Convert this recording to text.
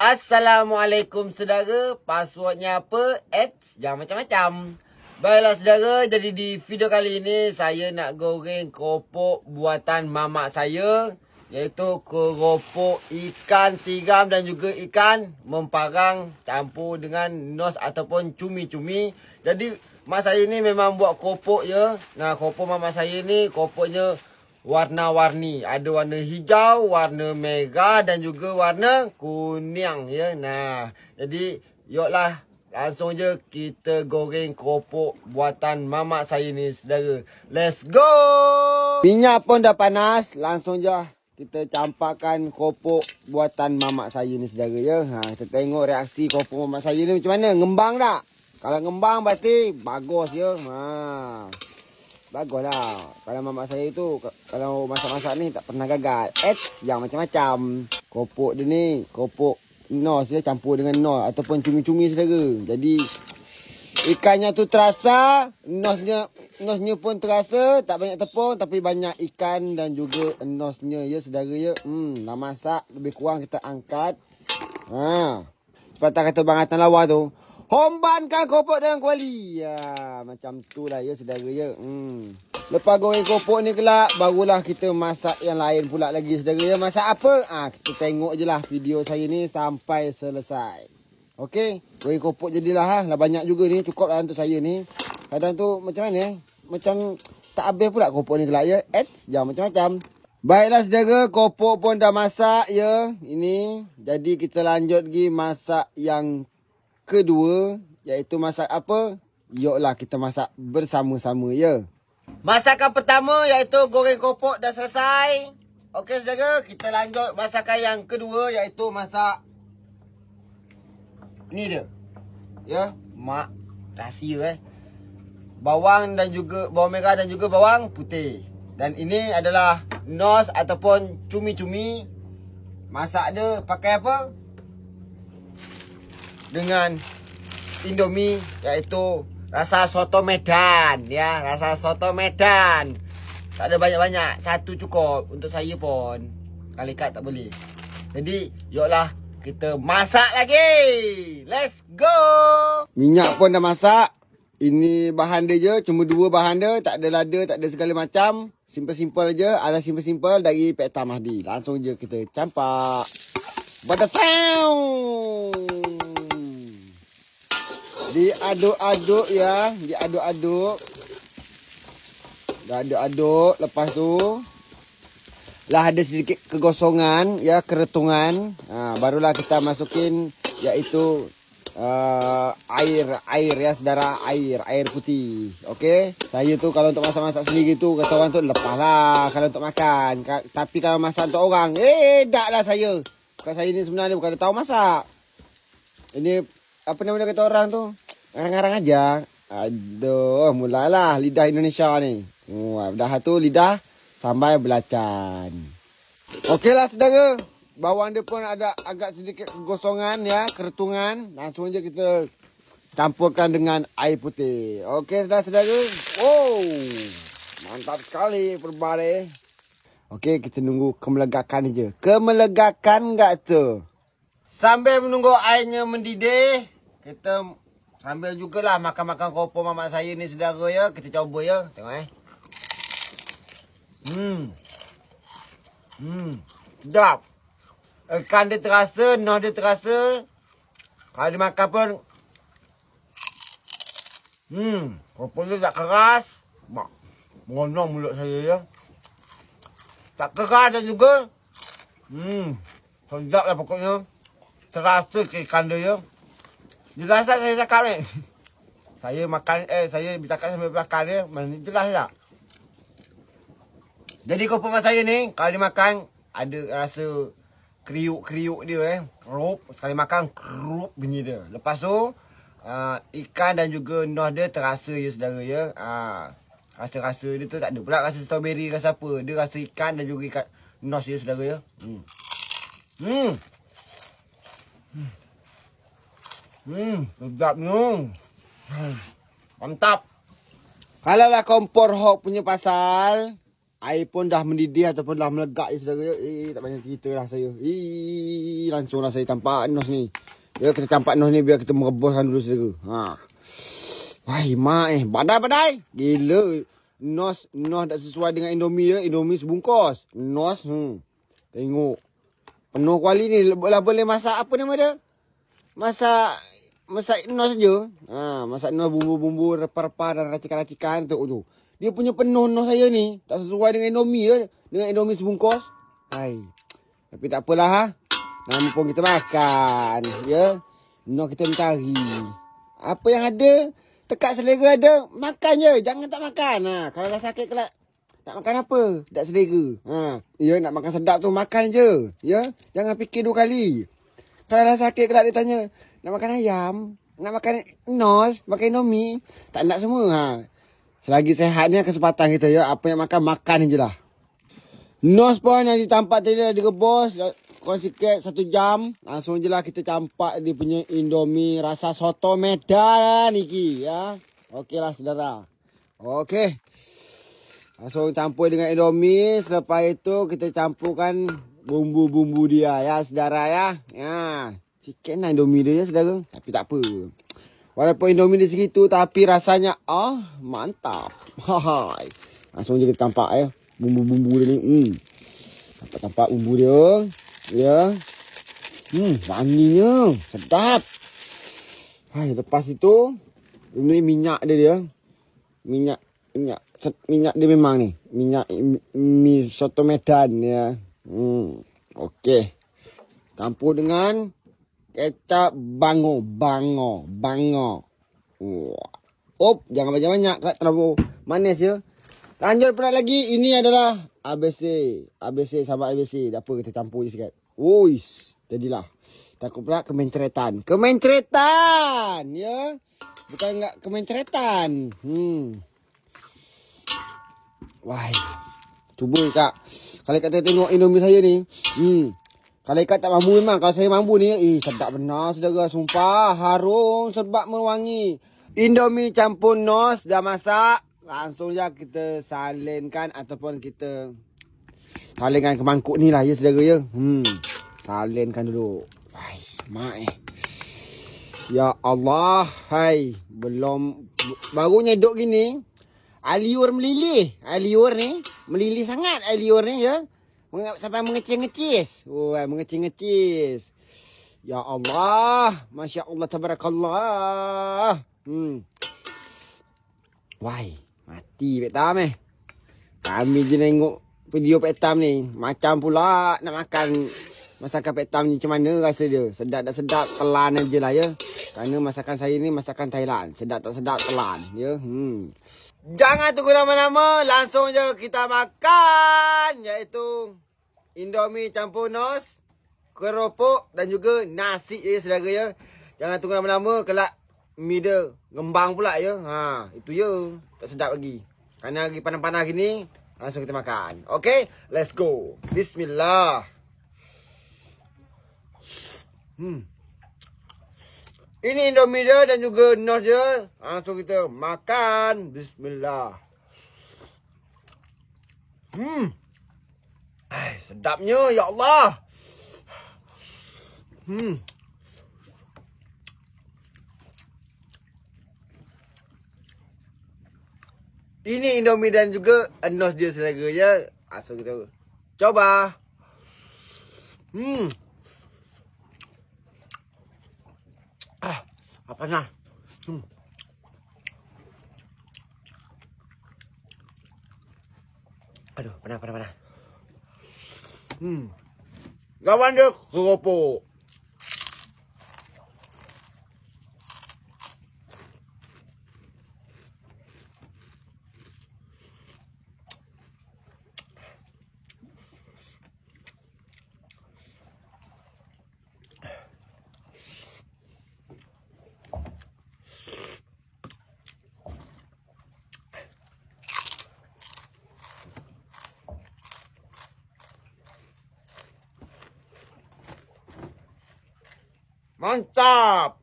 Assalamualaikum saudara. Passwordnya apa? Jangan macam-macam. Baiklah saudara, jadi di video kali ini saya nak goreng keropok buatan mamak saya, iaitu keropok ikan tiram dan juga ikan memparang campur dengan nos ataupun cumi-cumi. Jadi mak saya ni memang buat keropok ya. Nah, keropok mamak saya ni keropoknya warna-warni. Ada warna hijau, warna merah dan juga warna kuning ya. Nah, jadi yuklah langsung je kita goreng keropok buatan mamak saya ni saudara. Let's go! Minyak pun dah panas, langsung je kita campakkan keropok buatan mamak saya ni saudara ya. Kita tengok reaksi keropok mamak saya ni macam mana. Ngembang tak? Kalau ngembang berarti bagus ya. Baguslah. Kalau mamak saya tu, kalau masak-masak ni tak pernah gagal. Yang macam-macam. Keropok dia ni, keropok nos dia campur dengan nos ataupun cumi-cumi saudara. Jadi ikannya tu terasa, nosnya pun terasa, tak banyak tepung tapi banyak ikan dan juga nosnya ya saudara ya. Dah masak, lebih kurang kita angkat. Sepatah kata Bang Atan Lawa tu, hombankan keropok dengan kuali. Macam tu lah ya saudara ya. Lepas goreng keropok ni kelak, barulah kita masak yang lain pula lagi saudara ya. Masak apa? Kita tengok je lah video saya ni sampai selesai. Okey, goreng keropok jadilah Lah banyak juga ni, cukup lah untuk saya ni. Kadang tu macam mana macam tak habis pula keropok ni kelak ya. Jangan macam-macam. Baiklah saudara, keropok pun dah masak ya. Ini, jadi kita lanjut lagi masak yang kedua, iaitu masak apa? Yuklah kita masak bersama-sama ya. Masakan pertama iaitu goreng keropok dah selesai. Okey saudara, kita lanjut masakan yang kedua iaitu masak ni dia. Ya, mak rahsia bawang dan juga bawang merah dan juga bawang putih. Dan ini adalah nos ataupun cumi-cumi. Masak dia pakai apa? Dengan Indomie, iaitu rasa soto Medan ya, rasa soto Medan. Tak ada banyak-banyak, satu cukup untuk saya pun. Kali kat tak boleh. Jadi, yuklah kita masak lagi. Let's go. Minyak pun dah masak. Ini bahan dia je, cuma dua bahan dia, tak ada lada, tak ada segala macam. Simple-simple je, ala simple-simple dari Pekta Mahdi. Langsung je kita campak. Pada sound. Diaduk-aduk ya, diaduk-aduk. Dah aduk-aduk, lepas tu lah ada sedikit kegosongan ya, keretungan. Barulah kita masukin iaitu air ya saudara, air putih. Okey, saya tu kalau untuk masak-masak sendiri tu kata orang tu lepaslah kalau untuk makan. Tapi kalau masak untuk orang, daklah saya. Bukan saya ni sebenarnya bukan tahu masak. Ini apa nama dia kata orang tu? Ngarang-ngarang aja. Aduh, mulalah lidah Indonesia ni. Dah tu lidah sampai belacan. Okeylah saudara. Bawang dia pun ada agak sedikit kegosongan ya, keretungan. Langsung je kita campurkan dengan air putih. Okey saudara-saudara. Mantap sekali perbare. Okey, kita nunggu kemelegakan je. Kemelegakan enggak tu? Sambil menunggu airnya mendidih, kita sambil jugalah makan-makan keropok mamak saya ni saudara ya. Kita cuba ya. Tengok sedap. Ikan dia terasa, nos dia terasa. Kalau dimakan pun keropok dia tak keras. Mengonong mulut saya ya. Tak keras dan juga sedap lah pokoknya. Terasa ke ikan dia ya. Jelas tak saya cakap ni? Saya makan, saya bercakap sambil makan dia. Mana jelas tak? Jadi keropok mamak saya ni, kalau dimakan, ada rasa kriuk-kriuk dia Kerup. Sekali makan, kerup bunyi dia. Lepas tu, ikan dan juga nos dia terasa ya saudara ya. Rasa-rasa dia tu tak ada pula rasa strawberry, rasa apa. Dia rasa ikan dan juga ikan nos ya saudara ya. Sedap ni. Mantap. Kalau lah kompor hok punya pasal, Air pun dah mendidih ataupun dah melegak je saudara. Tak banyak cerita lah saya. Langsung lah saya campak nos ni. Ya, kita campak nos ni biar kita merebuskan dulu saudara. Wah, mak badai-badai. Gila. Nos tak sesuai dengan Indomie ya. Indomie sebungkus. Nos, tengok. Penuh kuali ni. Boleh masak apa nama dia? Masak nos je. Masak nos bumbu-bumbu, rempah-rempah dan racikan-racikan tu. Dia punya penuh nos saya ni. Tak sesuai dengan Indomie ya. Dengan Indomie sebungkus. Tapi tak apalah Nama pun kita makan. Ya. Nos kita mencari. Apa yang ada, tekak selera ada, makan je. Jangan tak makan. Kalau dah sakit kelak, nak makan apa? Tak selera. Ya, nak makan sedap tu makan je. Ya. Jangan fikir 2 kali. Kalau dah sakit kelak dia tanya, nak makan ayam, nak makan nos, makan Indomie. Tak nak semua. Selagi sehat ni kesempatan kita ya. Apa yang makan je lah. Nos pun yang ditampak tadi dah direbus. Kurang sikit 1 jam. Langsung je lah kita campak dia punya Indomie rasa soto Medan lah niki ya. Okey lah saudara. Okey. Langsung campur dengan Indomie. Selepas itu kita campurkan bumbu-bumbu dia ya saudara ya. Sikit lah Indomie dia ya saudara. Tapi tak apa. Walaupun Indomie dia segitu tapi rasanya mantap. Langsung je kita tampak ya. Bumbu-bumbu dia ni. Tampak bumbu dia. Ya. Wanginya. Sedap. Lepas itu ini minyak dia. Minyak dia memang ni. Minyak mi soto Medan ya. Okey. Campur dengan kecap bango. Jangan banyak-banyak tak terlalu manis ya. Lanjut pula lagi. Ini adalah ABC sahabat ABC. Tak apa kita campur je sikit. Jadilah. Takut pula kemencretan. Ya. Bukan enggak kemencretan. Wah. Cuba Kak. Kalau Kak tengok Indomie saya ni. Kalau Kak tak mampu memang. Kalau saya mampu ni. Sedap benar saudara. Sumpah. Harum. Sebab mewangi. Indomie campur nos. Dah masak. Langsung je kita salinkan. Ataupun kita salinkan ke mangkuk ni lah ya saudara ya. Salinkan dulu. Mak Ya Allah. Belum. Barunya duduk gini. Aliur melilih. Aliur ni. Melilih sangat aliur ni ya. Sampai mengecis-ngecis. Mengecis-ngecis. Ya Allah. Masya Allah. Tabarakallah. Mati Pak Tam Kami je tengok video Pak Tam ni. Macam pula nak makan masakan Pak Tam ni. Macam mana rasa dia? Sedap tak sedap, telan je lah ya. Kerana masakan saya ni masakan Thailand. Sedap tak sedap, telan ya. Jangan tunggu lama-lama. Langsung je kita makan. Iaitu Indomie campur nos, keropok dan juga nasi ya saudara ya. Jangan tunggu lama-lama. Kelak mi dia ngembang pula ya. Itu ya. Tak sedap lagi. Kerana lagi panas-panas gini. Langsung kita makan. Okay. Let's go. Bismillah. Ini Indomie dia dan juga nos dia. Langsung kita makan. Bismillah. Sedapnya ya Allah. Ini Indomie dan juga nos dia saudara ya. Langsung kita coba. Apa nah? Aduh, panas. Lawan dia keropok. Mantap.